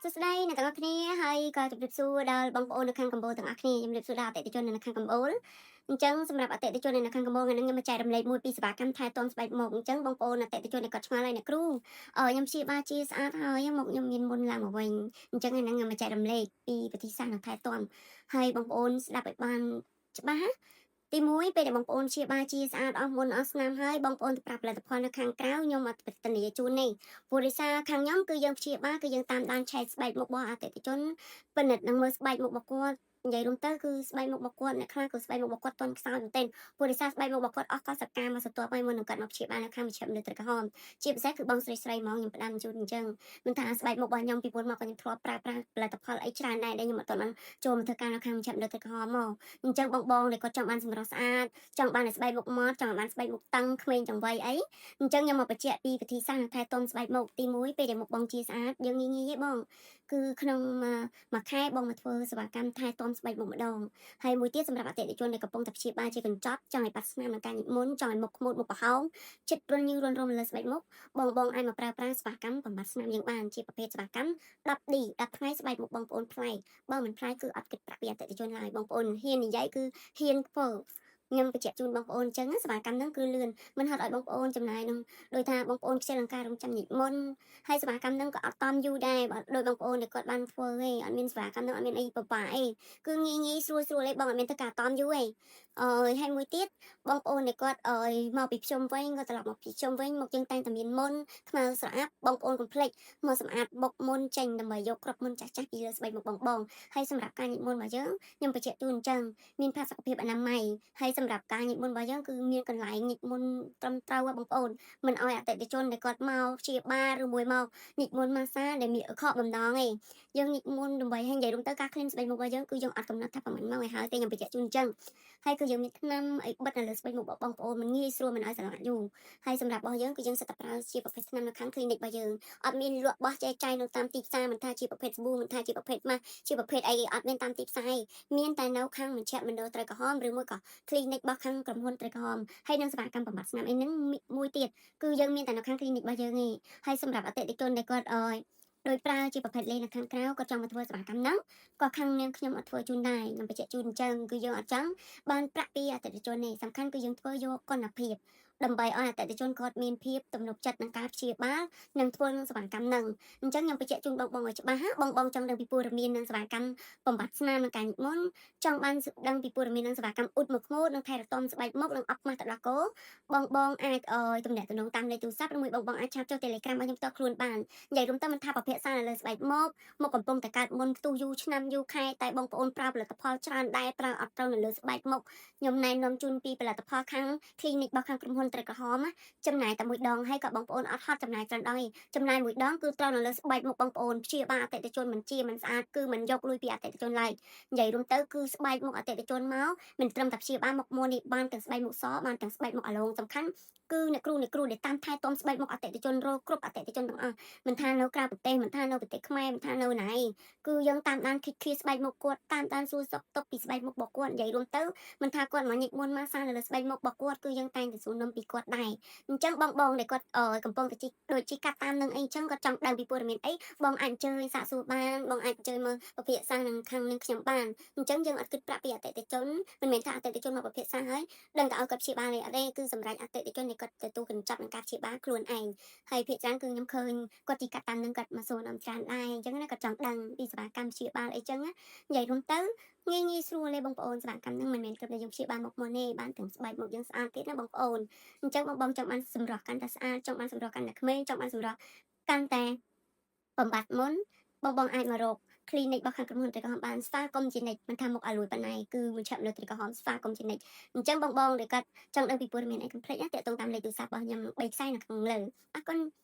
សួស្តីអ្នកទាំងអស់គ្នាហើយក៏ជម្រាបសួរដល់បងប្អូននៅខាងកម្ពុជាទាំងអស់គ្នាជម្រាបសួរដល់អតិថិជននៅខាងកម្ពុជាអញ្ចឹងសម្រាប់អតិថិជននៅខាងកម្ពុជាថ្ងៃនេះខ្ញុំមកចែករំលែកមួយពីសេវាកម្មថែទាំស្បែកមុខអញ្ចឹងបងប្អូនអតិថិជនដែលគាត់ឆ្ងល់ហើយអ្នកគ្រូខ្ញុំព្យាបាលជាស្អាតហើយមុខខ្ញុំមានមុនឡើងមកវិញអញ្ចឹងថ្ងៃនេះខ្ញុំមកចែករំលែកពីវិធីសាស្ត្រនៃថែទាំហើយបងប្អូនស្ដាប់ឲ្យបានច្បាស់ទីមួយពេលដែលបងប្អូនព្យាបាលជាស្អាតអស់មុនអស់ស្នាមហើយបងប្អូនទៅប្រាប់ផលិតផលនៅខាងក្រៅខ្ញុំអត់បទនីជូននេះព្រោះដោយសារខាងខ្ញុំគឺយើងព្យាបាលគឺយើងតាមដានឆែកស្បែកមុខរបស់អតិថិជនពិនិត្យនឹងមើលស្បែកមុខរបស់គាត់និយាយរួមទៅគឺស្បែកមុខរបស់គាត់អ្នកខ្លះគឺស្បែកមុខរបស់គាត់ទន់ខ្សោយមែនទែនព្រោះដោយសារស្បែកមុខរបស់គាត់អស់កលសកម្មមកសន្ទាប់ហើយមុននឹងគាត់មកព្យាបាលនៅខាងមជ្ឈមណ្ឌលទឹកក្រហមជាពិសេសគឺបងស្រីៗហ្មងខ្ញុំផ្ដាំជូនអញ្ចឹងមិនថាស្បែកមុខរបស់ខ្ញុំពីមុនមកក៏ខ្ញុំធ្លាប់ប្រើប្រាស់ផលិតផលអីច្រើនដែរដែលខ្ញុំអត់ទាន់បានចូលមកធ្វើការនៅខាងមជ្ឈមណ្ឌលទឹកក្រហមមកអញ្ចឹងបងដែលគាត់ចង់បានសម្រស់ស្អាតចង់បានស្បែកមុខមាត់ចង់បានស្បែកមុខតឹងក្មេងចង្វៃអីអញ្ចឹងខ្ញុំមកបញ្ជាក់ពីវិធីសាស្ត្រថែទាំស្បែកមុខទី1ពេលដែលមុខបងជាស្អាតយើងងាយៗទេបងគឺក្នុងមួយខែបងមកធ្វើសេវាកម្មថែទាំស្បែកមុខម្ដងហើយមួយទៀតសម្រាប់អតិថិជនដែលកំពុងតែព្យាបាលជាកញ្ចប់ចង់ឲ្យបាត់ស្នាមនឹងការញិចមុនចង់ឲ្យមុខខ្មូតមុខប្រហោងចិត្តរញញឺរនរមលើស្បែកមុខបងអាចមកប្រើប្រាស់សេវាកម្មបំបត្តិស្នាមយើងបានជាប្រភេទសេវាកម្ម 10D 10ថ្ងៃស្បែកមុខបងប្អូនប្លែកបើមិនប្លែកគឺអត់គិតប្រាក់ពីអតិថិជនឡើយបងប្អូនហ៊ាននិយាយគឺហ៊ានធ្វើខ្ញុំបញ្ជាក់ជូនបងប្អូនអញ្ចឹងសេវាកម្មហ្នឹងគឺលឿនមិនហត់ឲ្យបងប្អូនចំណាយនឹងដោយថាបងប្អូនខ្ជិលនឹងការរំចាំញិចមុនហើយសេវាកម្មហ្នឹងក៏អត់តន់យូរដែរបើដោយបងប្អូនដែលគាត់បានធ្វើទេអត់មានសេវាកម្មហ្នឹងអត់មានអីពិបាកអីគឺងាយស្រួលទេបងអត់មានទៅការតន់យូរទេហើយមួយទៀតបងប្អូនដែលគាត់មកពីភ្ជុំវិញគាត់ត្រឡប់មកពីភ្ជុំវិញមកយើងតែងតែមានមុនខ្មៅស្រអាប់បងប្អូនកុំភ្លេចមកសម្អាតបុកមុនចេញដើម្បីយកគ្រាប់មុនចាស់ពីលើស្បែកមុខបងហើយសម្រាប់ការញិចមុនរបស់យើងខ្ញុំបញ្ជាក់ជូនអញ្ចឹងមានផាសុកភាពអនាម័យហើយសម្រាប់ការញិចមុនរបស់យើងគឺមានកន្លែងញិចមុនត្រឹមត្រូវបងប្អូនមិនអោយអតិថិជនដែលគាត់មកព្យាបាលឬមួយមកញិចមុនម៉ាសាដែលមានខកបំណងឯងយើងញិចមុនដើម្បីឲ្យនិយាយរួមទៅការ clean ស្បែកមុខរបស់យើងគឺយើងអត់កំណត់ថាប្រហែលម៉ោងឲ្យហើយតែខ្ញុំបញ្ជាក់ជូនអញ្ចឹងហើយគឺយើងមានថ្នាំអីបិទនៅលើស្បែកមុខរបស់បងប្អូនមិនងាយស្រួលមិនឲ្យស្រឡាក់យូរហើយសម្រាប់របស់យើងគឺយើងសិតតែប្រើជាប្រភេទថ្នាំនៅខាង clinic របស់យើងអត់មានលក់បោះចែកចាយនៅតាមទីផ្សារមិនថាជាប្រភេទសាប៊ូមិនថាជាប្រភេទម៉ាស់ជាប្រភេទអីអត់មានតាមទីផ្សារមានតែនៅខាងមជ្ឈមណ្ឌលត្រីក្រហមឬមួយក៏ clinic របស់ខាងក្រុមហ៊ុនត្រីក្រហមហើយនឹងសេវាកម្មបំបត្តិស្នាមអីហ្នឹងមួយទៀតគឺយើងមានតែនៅខាង clinic របស់យើងទេហើយសម្រាប់អតិថិជនដែលគាត់ដោយប្រើជាប្រភេទលេងនៅខាងក្រៅគាត់ចង់មកធ្វើសេវាកម្មហ្នឹងក៏ខាងនាងខ្ញុំអត់ធ្វើជូនដែរខ្ញុំបញ្ជាក់ជូនអញ្ចឹងគឺយើងអត់ចង់បានប្រាក់ពីអតិថិជនទេសំខាន់គឺយើងធ្វើយកគុណភាពដើម្បីឲ្យអតិថិជនគាត់មានភាពទំនុកចិត្តនឹងការព្យាបាលនិងធ្វើនឹងសេវាកម្មហ្នឹងអញ្ចឹងខ្ញុំបញ្ជាក់ជូនបងឲ្យច្បាស់បងចង់ដឹងពីព័ត៌មាននឹងសេវាកម្មបំបត្តិស្នាមនឹងការញិចមុនចង់បានដឹងពីព័ត៌មាននឹងសេវាកម្មអ៊ុតមុខខ្មូតនិងថែរទាំស្បែកមុខនិងអប់ម៉ាស់ទឹកដោះគោបងអាចទំនាក់ទំនងតាមលេខទូរស័ព្ទឬមួយបងអាចឆាតចុះ Telegram របស់ខ្ញុំផ្ទាល់ខ្លួនបាននិយាយរួមទៅមិនថាប្រភេទសារនៅលើស្បែកមុខកំពុងតែកើតមុនផ្ទុះយូរឆ្នាំយូរខែតែបងប្អូនប្រើផលិតផលច្រើនដែរប្រើអត់ត្រូវនៅលើស្បែកមុខខ្ញុំណែនាំជូនពីផលិតផលខាង clinic របស់ខាងក្រុមហ៊ុនត្រីក្រហមចំណាយតែមួយដងហើយក៏បងប្អូនអត់ហត់ចំណាយច្រើនដងទេចំណាយមួយដងគឺត្រូវនៅលើស្បែកមុខបងប្អូនព្យាបាលអតិថិជនមិនជាមិនស្អាតគឺមិនយកលុយពីអតិថិជនឡើយនិយាយរួមទៅគឺស្បែកមុខអតិថិជនមកមិនត្រឹមតែព្យាបាលមុខមួននេះបានទាំងស្បែកមុខសបានទាំងស្បែកមុខអាឡងសំខាន់គឺអ្នកគ្រូដែលតាមថែទាំស្បែកមុខអតិថិជនរកគ្រប់អតិថិជនទាំងអស់មិនថានៅក្រៅប្រទេសមិនថានៅប្រទេសខ្មែរមិនថានៅណាគឺយើងតាមដានឃ្លីស្បែកមុខគាត់តាមដានសួរសុខទុក្ខពីស្បែកមុខរបស់គាត់និយាយរួមទៅមិនថាគាត់មកញិចមុនម៉ាសានៅលើស្បែកមុខរបស់គាត់គឺយើងតែងតែសួរនំពីគាត់ដែរអញ្ចឹងបងដែលគាត់កំពុងតែដូចជីកាត់តាមនឹងអីអញ្ចឹងគាត់ចង់ដឹងពីព័ត៌មានអីបងអាចអញ្ជើញសាកសួរបានបងអាចអញ្ជើញមើលពិភាក្សានឹងខាងនឹងខ្ញុំបានអញ្ចឹងយើងអត់គិតប្រាក់ពីអតិថិជនមិនមែនថាអតិថិជនមកពិភាក្សាហើយដឹងតែឲ្យគាត់ព្យាបាលទេអត់ទេគឺសម្រាប់អតិថិជនដែលគាត់ទទួលកញ្ចប់នឹងការព្យាបាលខ្លួនឯងហើយភាគច្រើនគឺខ្ញុំឃើញគាត់ជីកាត់តាមនឹងគាត់មកសួរនាំច្រើនដែរអញ្ចឹងណាគាត់ចង់ដឹងពីសេវាកម្មព្យាបាលអីចឹងណានិយាយរួមទៅងាយស្រួលទេបងប្អូនសេវាកម្មហ្នឹងមិនមែនគ្រាន់តែយើងព្យាបាលមុខមុនទេបានទាំងស្បែកមុខយើងស្អាតទៀតណាបងប្អូនអញ្ចឹងបងចង់បានសម្រស់កាន់តែស្អាតចង់បានសម្រស់កាន់តែក្មេងចង់បានសម្រស់កាន់តែបំបត្តិមុនបងអាចមករក clinic របស់ខាងក្រុមហ៊ុនត្រីក្រហមបានស្វាគមន៍ជានិច្ចមិនថាមុខឲ្យលួយប៉ុណ្ណាគឺមជ្ឈមណ្ឌលត្រីក្រហមស្វាគមន៍ជានិច្ចអញ្ចឹងបងដែលគាត់ចង់ដឹងពីព័ត៌មានអីកុំភ្លេចណាតាក់ទងតាមលេខទូរស័ព្ទរបស់ខ្ញុំ3ខ្សែនៅខាងលើអរគុណ